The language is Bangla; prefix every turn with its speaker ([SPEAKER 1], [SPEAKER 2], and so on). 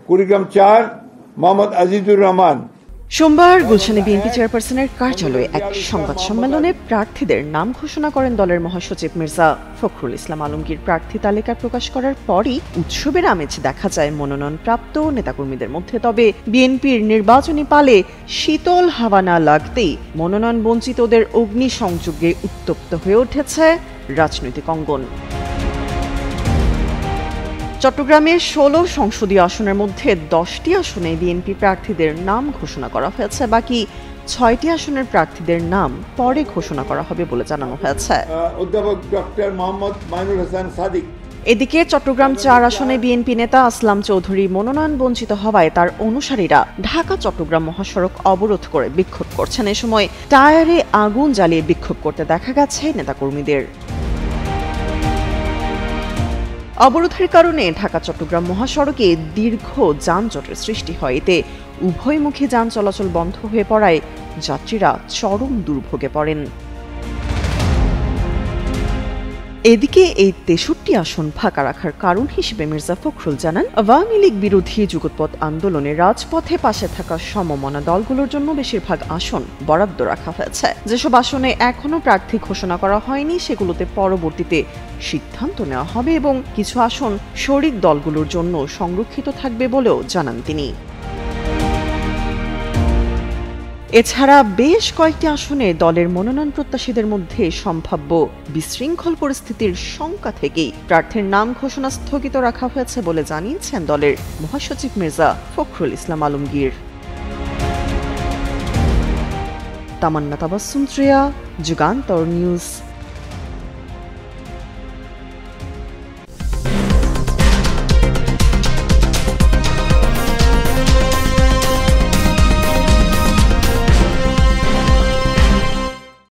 [SPEAKER 1] কুড়িগ্রাম 4 মোহাম্মদ আজিজুর রহমান।
[SPEAKER 2] সোমবার গুলশানে বিএনপি চেয়ারপারসনের কার্যালয়ে এক সংবাদ সম্মেলনে প্রার্থীদের নাম ঘোষণা করেন দলের মহাসচিব মির্জা ফখরুল ইসলাম আলমগীর। প্রার্থী তালিকা প্রকাশ করার পরই উৎসবের আমেজ দেখা যায় মনোনয়নপ্রাপ্ত নেতাকর্মীদের মধ্যে। তবে বিএনপির নির্বাচনী পালে শীতল হাওয়া না লাগতেই মনোনয়ন বঞ্চিতদের অগ্নিসংযোগে উত্তপ্ত হয়ে উঠেছে রাজনৈতিক অঙ্গন। চট্টগ্রামের 16 সংসদীয় আসনের মধ্যে 10টি আসনে বিএনপি প্রার্থীদের নাম ঘোষণা করা হয়েছে। বাকি 6টি আসনের প্রার্থীদের নাম পরে ঘোষণা করা হবে বলে জানানো হয়েছে।
[SPEAKER 1] অধ্যাপক ডক্টর মোহাম্মদ মাইনুল হাসান সাদিক।
[SPEAKER 2] এদিকে চট্টগ্রাম 4 আসনে বিএনপি নেতা আসলাম চৌধুরী মনোনয়ন বঞ্চিত হওয়ায় তার অনুসারীরা ঢাকা চট্টগ্রাম মহাসড়ক অবরোধ করে বিক্ষোভ করছেন। এ সময় টায়ারে আগুন জ্বালিয়ে বিক্ষোভ করতে দেখা গেছে নেতাকর্মীদের। অবরোধের কারণে ঢাকা চট্টগ্রাম মহাসড়কে দীর্ঘ যানজটের সৃষ্টি হয়। এতে উভয়মুখী যান চলাচল বন্ধ হয়ে পড়ায় যাত্রীরা চরম দুর্ভোগে পড়েন। এদিকে এই 63 আসন ফাঁকা রাখার কারণ হিসেবে মির্জা ফখরুল জানান, আওয়ামী লীগ বিরোধী যুগপৎ আন্দোলনে রাজপথে পাশে থাকা সমমনা দলগুলোর জন্য বেশিরভাগ আসন বরাদ্দ রাখা হয়েছে। যেসব আসনে এখনো প্রার্থী ঘোষণা করা হয়নি সেগুলোতে পরবর্তীতে সিদ্ধান্ত নেওয়া হবে এবং কিছু আসন শরিক দলগুলোর জন্য সংরক্ষিত থাকবে বলেও জানান তিনি। এছাড়া বেশ কয়েকটি আসনে দলের মনোনয়ন প্রত্যাশীদের মধ্যে সম্ভাব্য বিশৃঙ্খল পরিস্থিতির শঙ্কা থেকেই প্রার্থীর নাম ঘোষণা স্থগিত রাখা হয়েছে বলে জানিয়েছেন দলের মহাসচিব মির্জা ফখরুল ইসলাম আলমগীর। তামান্না তাবাসসুম, যুগান্তর নিউজ।